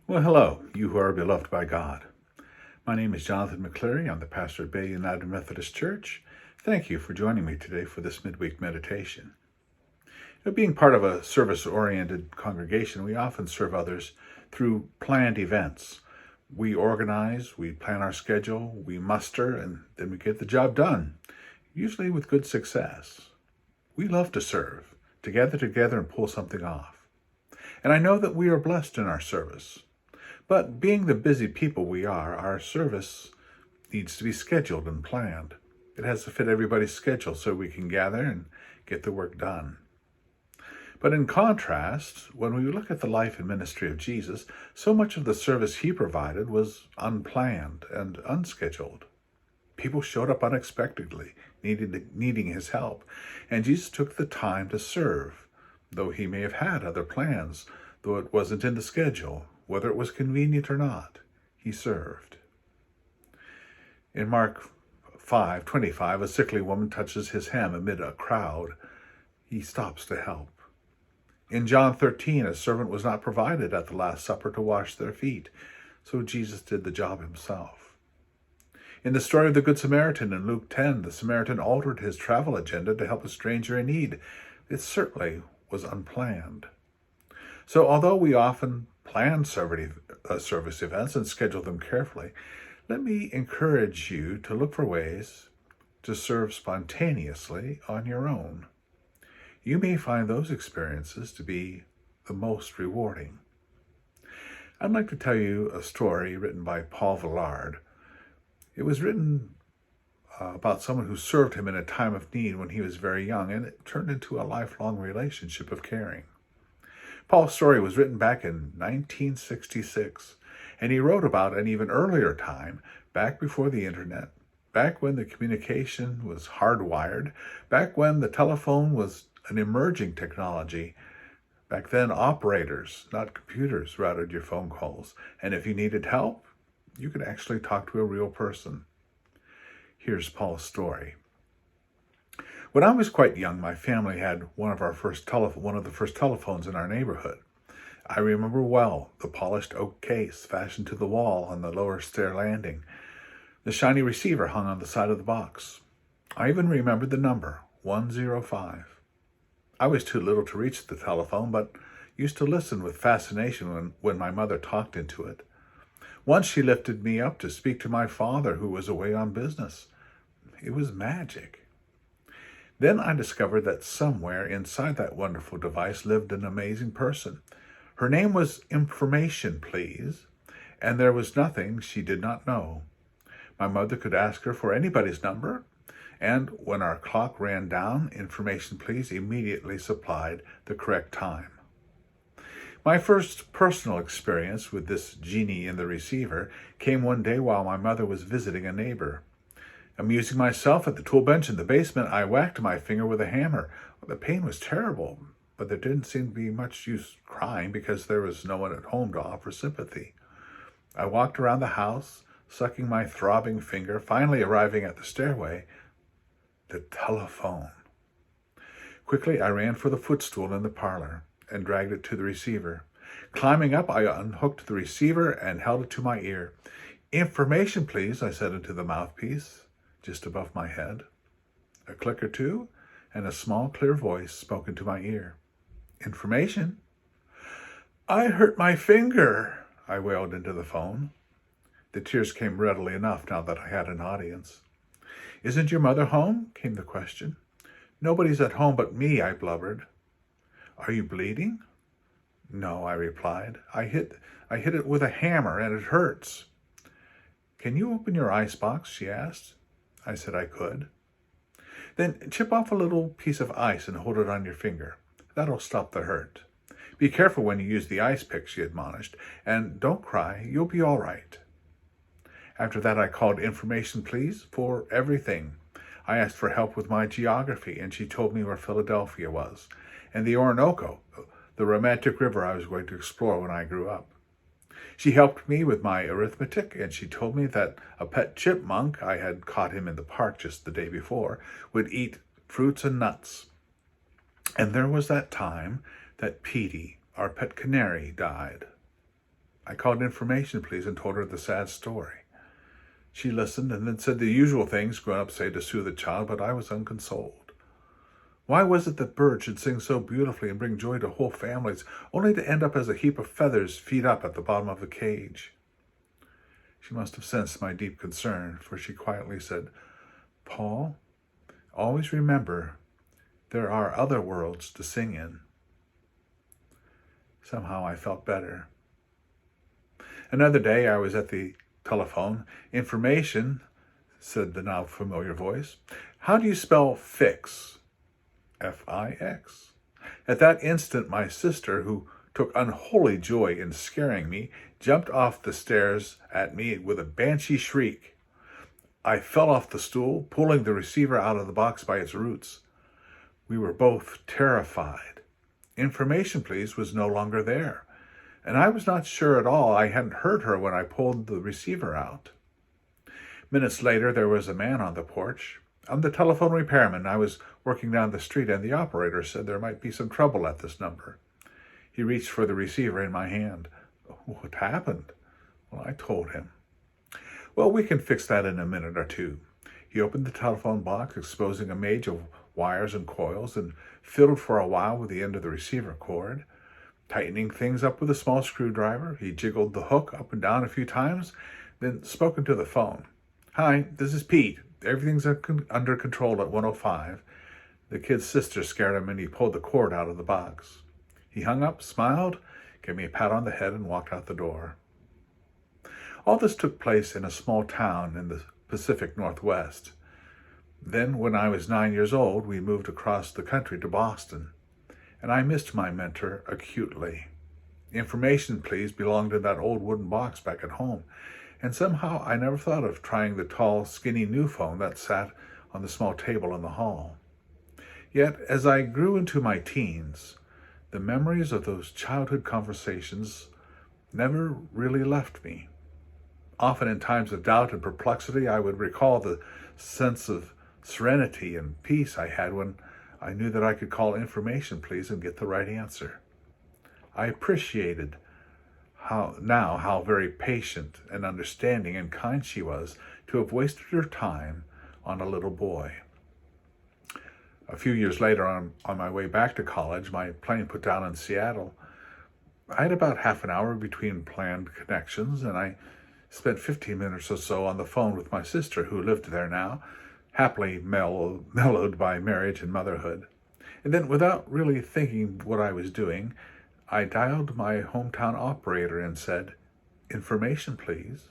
Well, hello, you who are beloved by God. My name is Jonathan McCleary. I'm the pastor at Bay United Methodist Church. Thank you for joining me today for this midweek meditation. Being part of a service-oriented congregation, we often serve others through planned events. We organize, we plan our schedule, we muster, and then we get the job done, usually with good success. We love to serve, to gather together and pull something off. And I know that we are blessed in our service. But being the busy people we are, our service needs to be scheduled and planned. It has to fit everybody's schedule so we can gather and get the work done. But in contrast, when we look at the life and ministry of Jesus, so much of the service he provided was unplanned and unscheduled. People showed up unexpectedly, needing his help, and Jesus took the time to serve, though he may have had other plans, though it wasn't in the schedule. Whether it was convenient or not, he served. In Mark 5:25, a sickly woman touches his hem amid a crowd. He stops to help. In John 13, a servant was not provided at the Last Supper to wash their feet, so Jesus did the job himself. In the story of the Good Samaritan in Luke 10, the Samaritan altered his travel agenda to help a stranger in need. It certainly was unplanned. So although we often plan service events and schedule them carefully, let me encourage you to look for ways to serve spontaneously on your own. You may find those experiences to be the most rewarding. I'd like to tell you a story written by Paul Villard. It was written about someone who served him in a time of need when he was very young, and it turned into a lifelong relationship of caring. Paul's story was written back in 1966, and he wrote about an even earlier time, back before the internet, back when the communication was hardwired, back when the telephone was an emerging technology. Back then, operators, not computers, routed your phone calls, and if you needed help, you could actually talk to a real person. Here's Paul's story. When I was quite young, my family had one of the first telephones in our neighborhood. I remember well the polished oak case fashioned to the wall on the lower stair landing. The shiny receiver hung on the side of the box. I even remembered the number, 105. I was too little to reach the telephone, but used to listen with fascination when my mother talked into it. Once she lifted me up to speak to my father, who was away on business. It was magic. Then I discovered that somewhere inside that wonderful device lived an amazing person. Her name was Information Please, and there was nothing she did not know. My mother could ask her for anybody's number, and when our clock ran down, Information Please immediately supplied the correct time. My first personal experience with this genie in the receiver came one day while my mother was visiting a neighbor. Amusing myself at the tool bench in the basement, I whacked my finger with a hammer. The pain was terrible, but there didn't seem to be much use crying because there was no one at home to offer sympathy. I walked around the house, sucking my throbbing finger, finally arriving at the stairway. The telephone. Quickly, I ran for the footstool in the parlor and dragged it to the receiver. Climbing up, I unhooked the receiver and held it to my ear. Information, please, I said into the mouthpiece, just above my head. A click or two, and a small, clear voice spoke into my ear. Information? I hurt my finger, I wailed into the phone. The tears came readily enough now that I had an audience. Isn't your mother home? Came the question. Nobody's at home but me, I blubbered. Are you bleeding? No, I replied. I hit it with a hammer and it hurts. Can you open your icebox? She asked. I said I could. Then chip off a little piece of ice and hold it on your finger. That'll stop the hurt. Be careful when you use the ice pick, she admonished, and don't cry, you'll be all right. After that, I called Information Please for everything. I asked for help with my geography, and she told me where Philadelphia was, and the Orinoco, the romantic river I was going to explore when I grew up. She helped me with my arithmetic, and she told me that a pet chipmunk, I had caught him in the park just the day before, would eat fruits and nuts. And there was that time that Petey, our pet canary, died. I called information, please, and told her the sad story. She listened and then said the usual things grown-ups say to soothe a child, but I was unconsoled. Why was it that birds should sing so beautifully and bring joy to whole families, only to end up as a heap of feathers feet up at the bottom of the cage? She must have sensed my deep concern, for she quietly said, Paul, always remember there are other worlds to sing in. Somehow I felt better. Another day I was at the telephone. Information, said the now familiar voice. How do you spell fix? F-I-X. At that instant, my sister, who took unholy joy in scaring me, jumped off the stairs at me with a banshee shriek. I fell off the stool, pulling the receiver out of the box by its roots. We were both terrified. Information, please, was no longer there, and I was not sure at all I hadn't heard her when I pulled the receiver out. Minutes later, there was a man on the porch. I'm the telephone repairman. I was working down the street, and the operator said there might be some trouble at this number. He reached for the receiver in my hand. What happened? Well, I told him. Well, we can fix that in a minute or two. He opened the telephone box, exposing a maze of wires and coils, and fiddled for a while with the end of the receiver cord. Tightening things up with a small screwdriver, he jiggled the hook up and down a few times, then spoke into the phone. Hi, this is Pete. Everything's under control at 105. The kid's sister scared him and he pulled the cord out of the box. He hung up, smiled, gave me a pat on the head, and walked out the door. All this took place in a small town in the Pacific Northwest. Then, when I was 9 years old, we moved across the country to Boston, and I missed my mentor acutely. Information, please, belonged in that old wooden box back at home, and somehow I never thought of trying the tall, skinny new phone that sat on the small table in the hall. Yet, as I grew into my teens, the memories of those childhood conversations never really left me. Often in times of doubt and perplexity, I would recall the sense of serenity and peace I had when I knew that I could call information, please, and get the right answer. I appreciated how very patient and understanding and kind she was to have wasted her time on a little boy. A few years later, on my way back to college, my plane put down in Seattle. I had about half an hour between planned connections, and I spent 15 minutes or so on the phone with my sister, who lived there now, happily mellowed by marriage and motherhood. And then, without really thinking what I was doing, I dialed my hometown operator and said, "Information, please."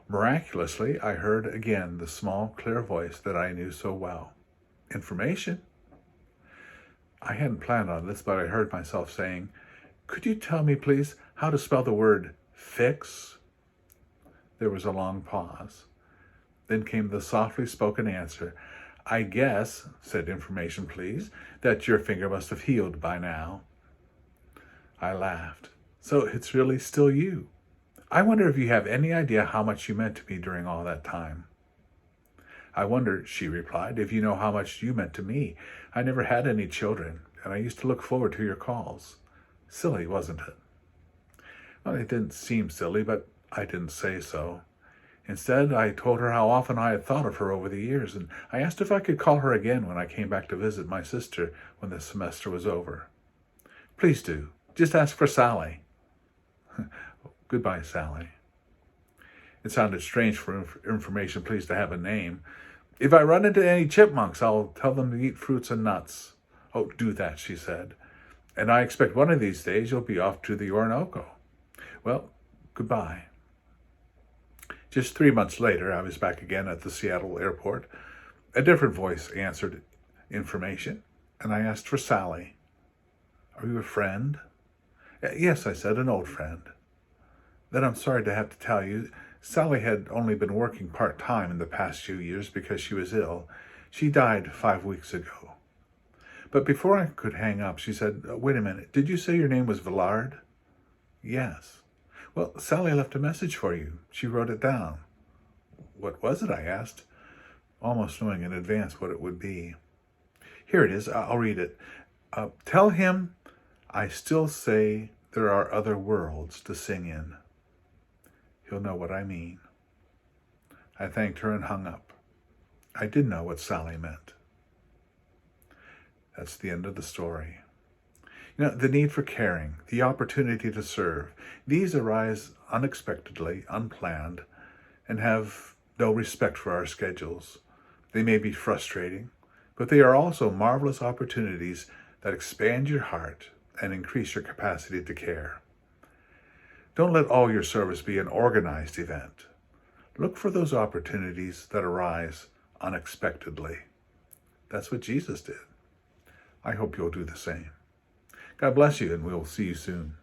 Miraculously, I heard again the small, clear voice that I knew so well. Information? I hadn't planned on this, but I heard myself saying, "Could you tell me, please, how to spell the word fix?" There was a long pause. Then came the softly spoken answer. "I guess," said information, please, "that your finger must have healed by now." I laughed. "So it's really still you. I wonder if you have any idea how much you meant to me during all that time." "I wonder," she replied, "if you know how much you meant to me. I never had any children, and I used to look forward to your calls." Silly, wasn't it? Well, it didn't seem silly, but I didn't say so. Instead, I told her how often I had thought of her over the years, and I asked if I could call her again when I came back to visit my sister when the semester was over. "Please do. Just ask for Sally." Goodbye, Sally. It sounded strange for information, please, to have a name. "If I run into any chipmunks, I'll tell them to eat fruits and nuts." "Oh, do that," she said. "And I expect one of these days you'll be off to the Orinoco." Well, goodbye. Just 3 months later, I was back again at the Seattle airport. A different voice answered information, and I asked for Sally. "Are you a friend?" "Yes," I said, "an old friend." "Then I'm sorry to have to tell you, Sally had only been working part-time in the past few years because she was ill. She died 5 weeks ago." But before I could hang up, she said, "Wait a minute, did you say your name was Villard?" "Yes." "Well, Sally left a message for you. She wrote it down." "What was it?" I asked, almost knowing in advance what it would be. "Here it is. I'll read it. Tell him I still say there are other worlds to sing in. He'll know what I mean. I thanked her and hung up. I did know what Sally meant. That's the end of the story. The need for caring, the opportunity to serve, these arise unexpectedly, unplanned, and have no respect for our schedules. They may be frustrating, but they are also marvelous opportunities that expand your heart and increase your capacity to care. Don't let all your service be an organized event. Look for those opportunities that arise unexpectedly. That's what Jesus did. I hope you'll do the same. God bless you, and we'll see you soon.